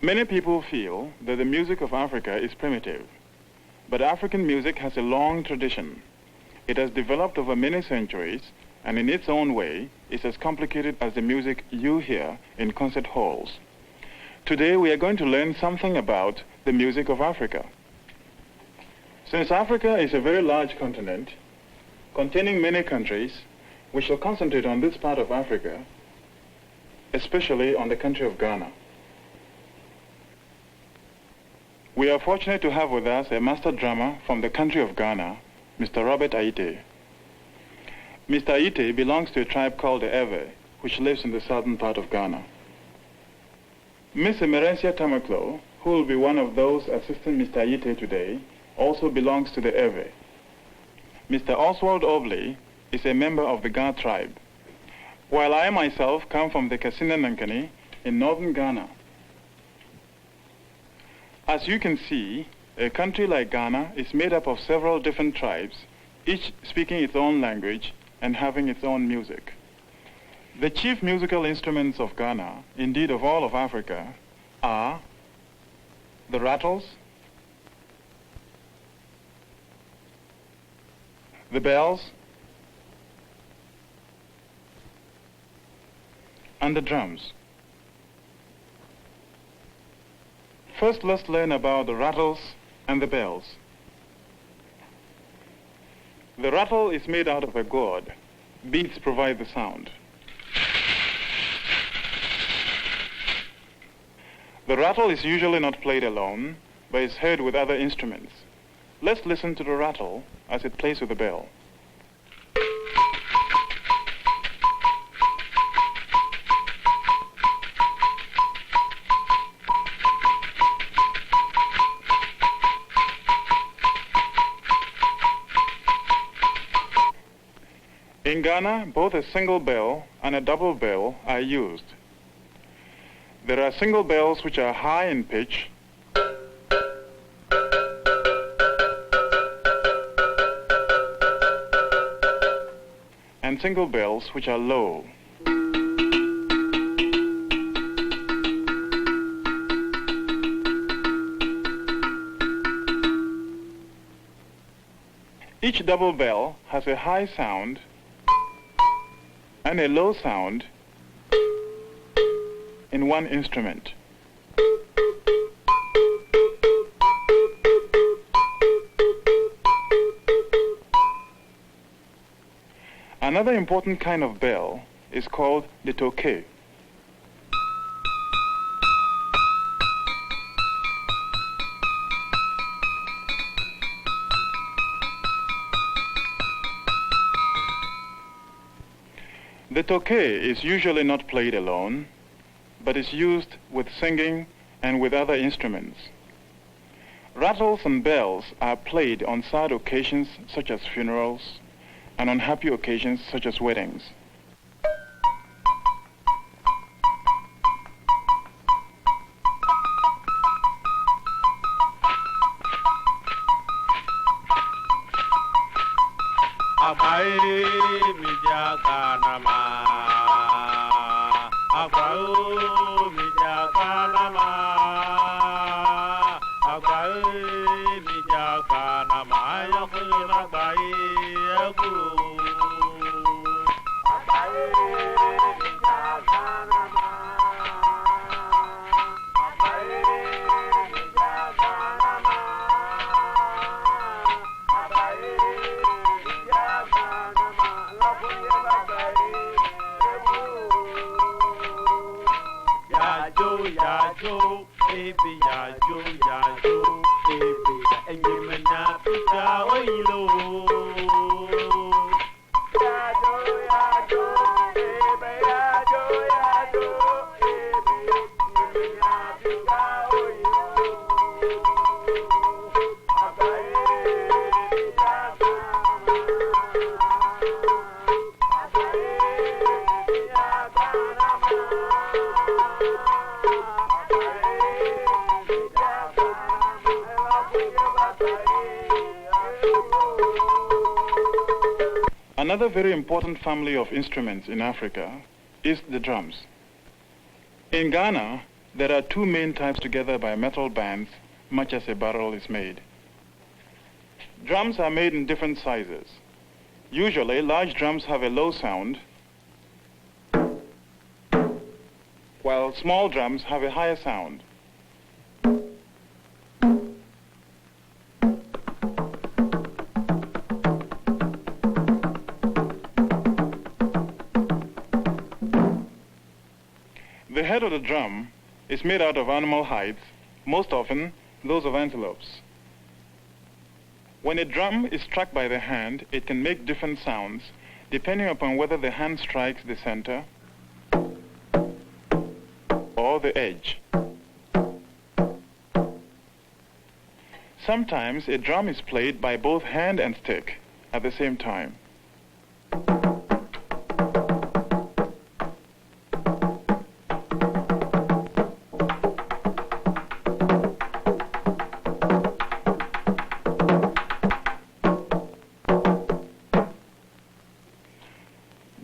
Many people feel that the music of Africa is primitive, but African music has a long tradition. It has developed over many centuries, and in its own way is as complicated as the music you hear in concert halls. Today we are going to learn something about the music of Africa. Since Africa is a very large continent, containing many countries, we shall concentrate on this part of Africa, especially on the country of Ghana. We are fortunate to have with us a master drummer from the country of Ghana, Mr. Robert Aite. Mr. Aite belongs to a tribe called the Ewe, which lives in the southern part of Ghana. Miss Emerencia Tamaklo, who will be one of those assisting Mr. Aite today, also belongs to the Ewe. Mr. Oswald Obley is a member of the Ga tribe, while I myself come from the Kasina Nankani in northern Ghana. As you can see, a country like Ghana is made up of several different tribes, each speaking its own language and having its own music. The chief musical instruments of Ghana, indeed of all of Africa, are the rattles, the bells, and the drums. First, let's learn about the rattles and the bells. The rattle is made out of a gourd. Beads provide the sound. The rattle is usually not played alone, but is heard with other instruments. Let's listen to the rattle as it plays with the bell. In Ghana, both a single bell and a double bell are used. There are single bells which are high in pitch, and single bells which are low. Each double bell has a high sound and a low sound in one instrument. Another important kind of bell is called the toke. The toke is usually not played alone, but is used with singing and with other instruments. Rattles and bells are played on sad occasions such as funerals and on happy occasions such as weddings. Another very important family of instruments in Africa is the drums. In Ghana, there are two main types together by metal bands, much as a barrel is made. Drums are made in different sizes. Usually, large drums have a low sound, while small drums have a higher sound. The head of the drum is made out of animal hides, most often those of antelopes. When a drum is struck by the hand, it can make different sounds depending upon whether the hand strikes the center or the edge. Sometimes a drum is played by both hand and stick at the same time.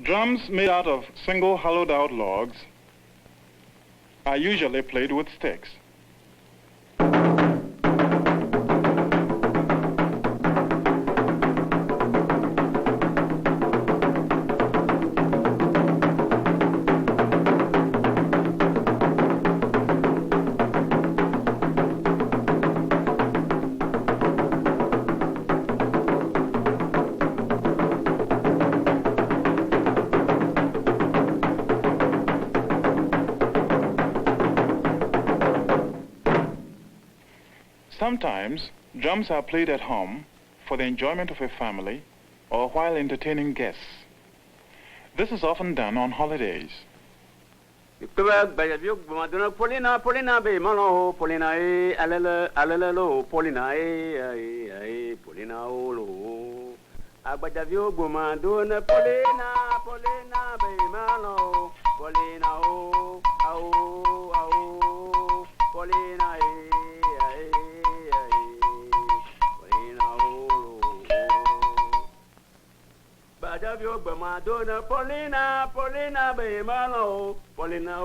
Drums made out of single hollowed-out logs are usually played with sticks. Sometimes, drums are played at home for the enjoyment of a family or while entertaining guests. This is often done on holidays. Polina, Polina, be malo, Polina,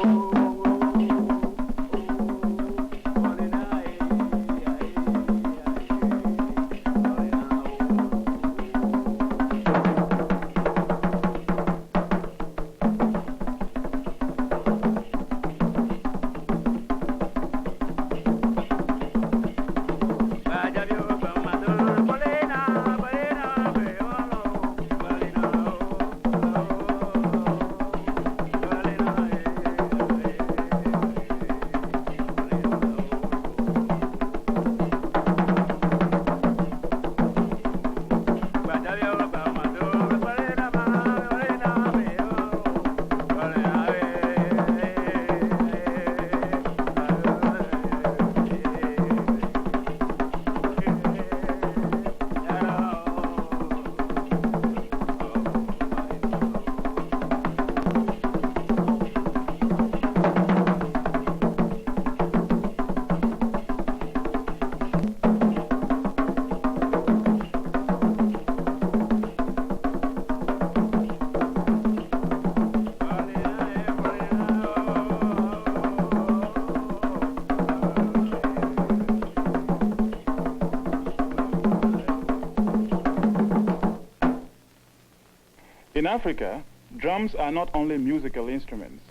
In Africa, drums are not only musical instruments,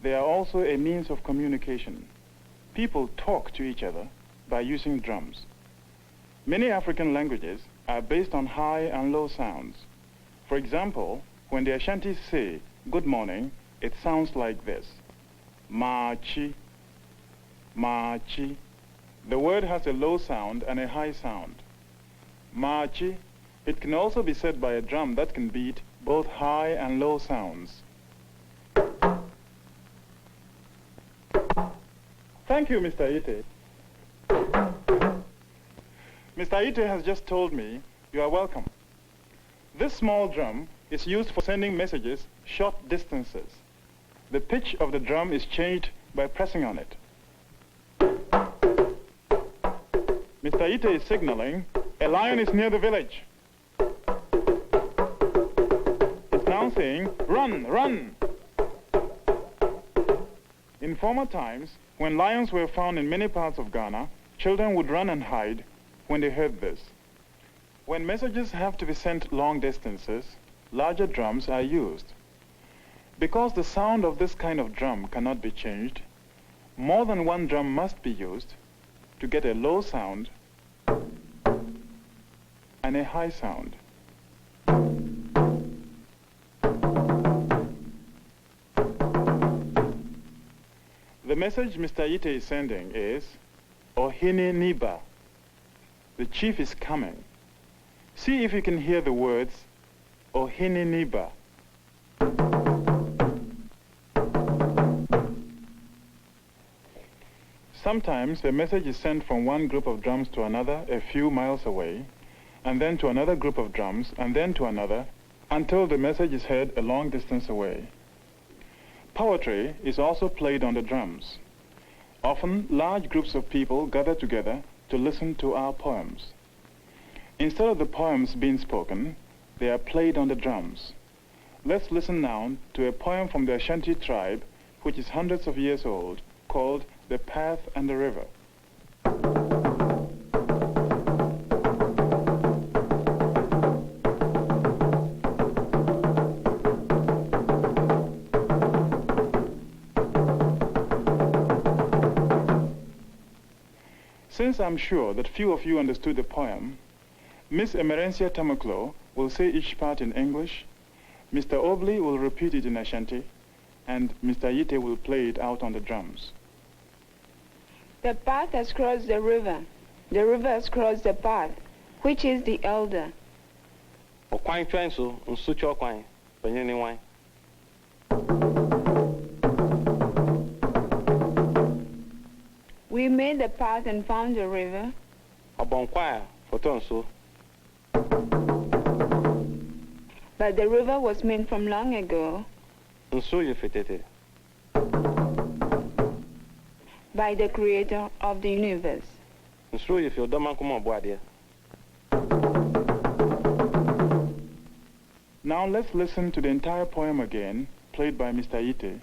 they are also a means of communication. People talk to each other by using drums. Many African languages are based on high and low sounds. For example, when the Ashantis say good morning, it sounds like this. Ma-chi, ma-chi. The word has a low sound and a high sound. Ma-chi. It can also be said by a drum that can beat both high and low sounds. Thank you, Mr. Ite. Mr. Ite has just told me you are welcome. This small drum is used for sending messages short distances. The pitch of the drum is changed by pressing on it. Mr. Ite is signaling a lion is near the village. It's now saying, run, run. In In former times, when lions were found in many parts of Ghana, children would run and hide when they heard this. When messages have to be sent long distances, larger drums are used. Because the sound of this kind of drum cannot be changed, more than one drum must be used to get a low sound and a high sound. The message Mr. Ite is sending is, Ohini Niba, the chief is coming. See if you can hear the words, Ohini Niba. Sometimes a message is sent from one group of drums to another a few miles away, and then to another group of drums, and then to another, until the message is heard a long distance away. Poetry is also played on the drums. Often, large groups of people gather together to listen to our poems. Instead of the poems being spoken, they are played on the drums. Let's listen now to a poem from the Ashanti tribe, which is hundreds of years old, called The Path and the River. Since I'm sure that few of you understood the poem, Miss Emerencia Tamaklo will say each part in English, Mr. Obley will repeat it in Ashanti, and Mr. Yite will play it out on the drums. The path has crossed the river has crossed the path. Which is the elder? Okwan twen so nsu cho kwan banyene wan. We made the path and found the river. Obonkwa foton so. But the river was made from long ago. Nsu ye fetete. By the creator of the universe. Nsu ye fi odoman kuma boade. Now let's listen to the entire poem again, played by Mr. Ite.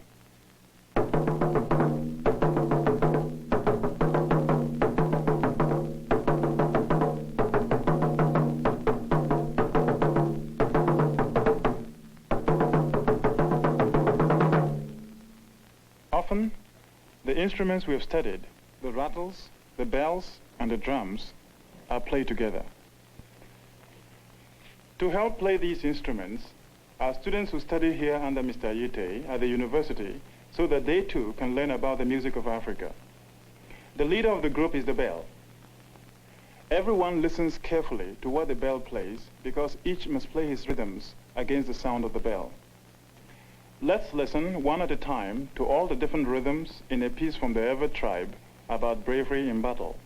Often, the instruments we have studied, the rattles, the bells, and the drums, are played together. To help play these instruments, our students who study here under Mr. Yite at the university so that they too can learn about the music of Africa. The leader of the group is the bell. Everyone listens carefully to what the bell plays because each must play his rhythms against the sound of the bell. Let's listen one at a time to all the different rhythms in a piece from the Ewe tribe about bravery in battle.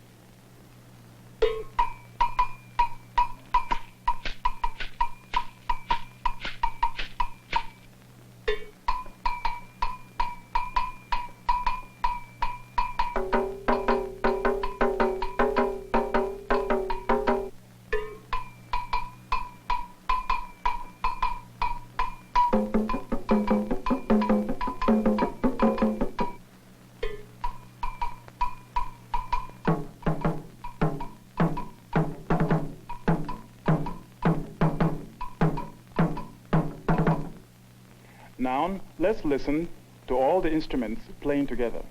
Now, let's listen to all the instruments playing together.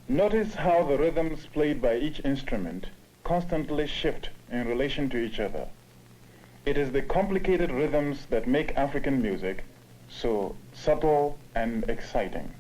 Notice how the rhythms played by each instrument constantly shift in relation to each other. It is the complicated rhythms that make African music so subtle and exciting.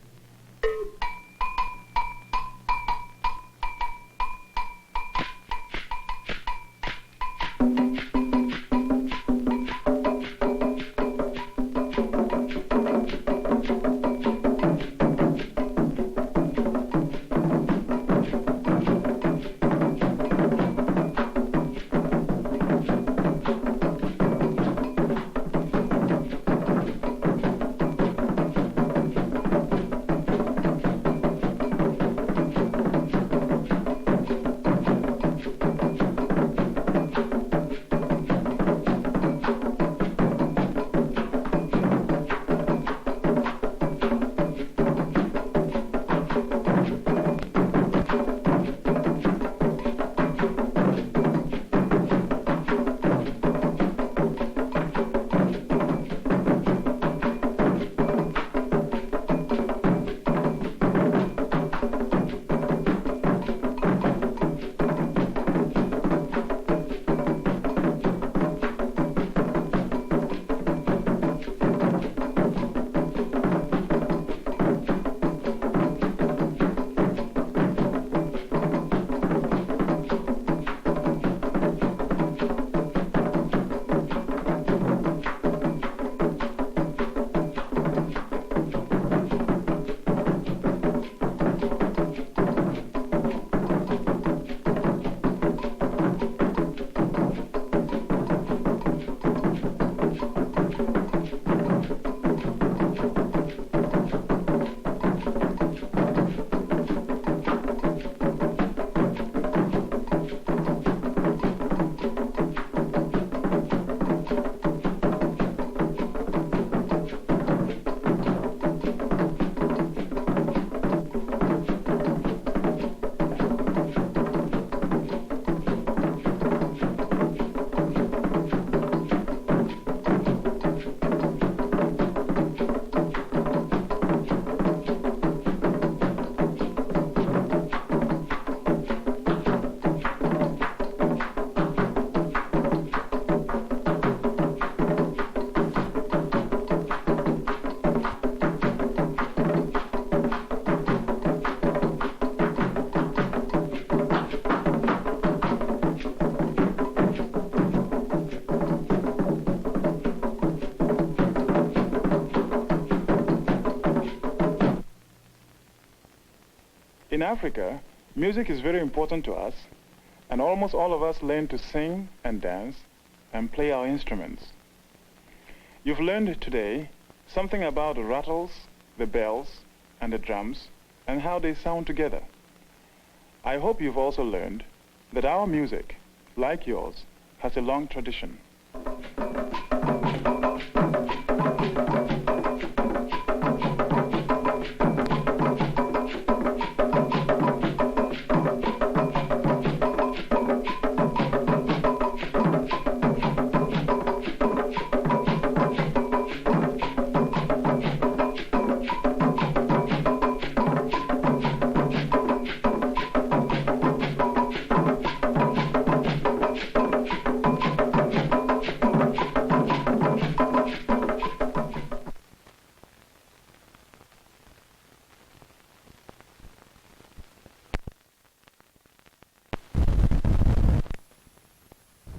In Africa, music is very important to us, and almost all of us learn to sing and dance and play our instruments. You've learned today something about the rattles, the bells, and the drums, and how they sound together. I hope you've also learned that our music, like yours, has a long tradition.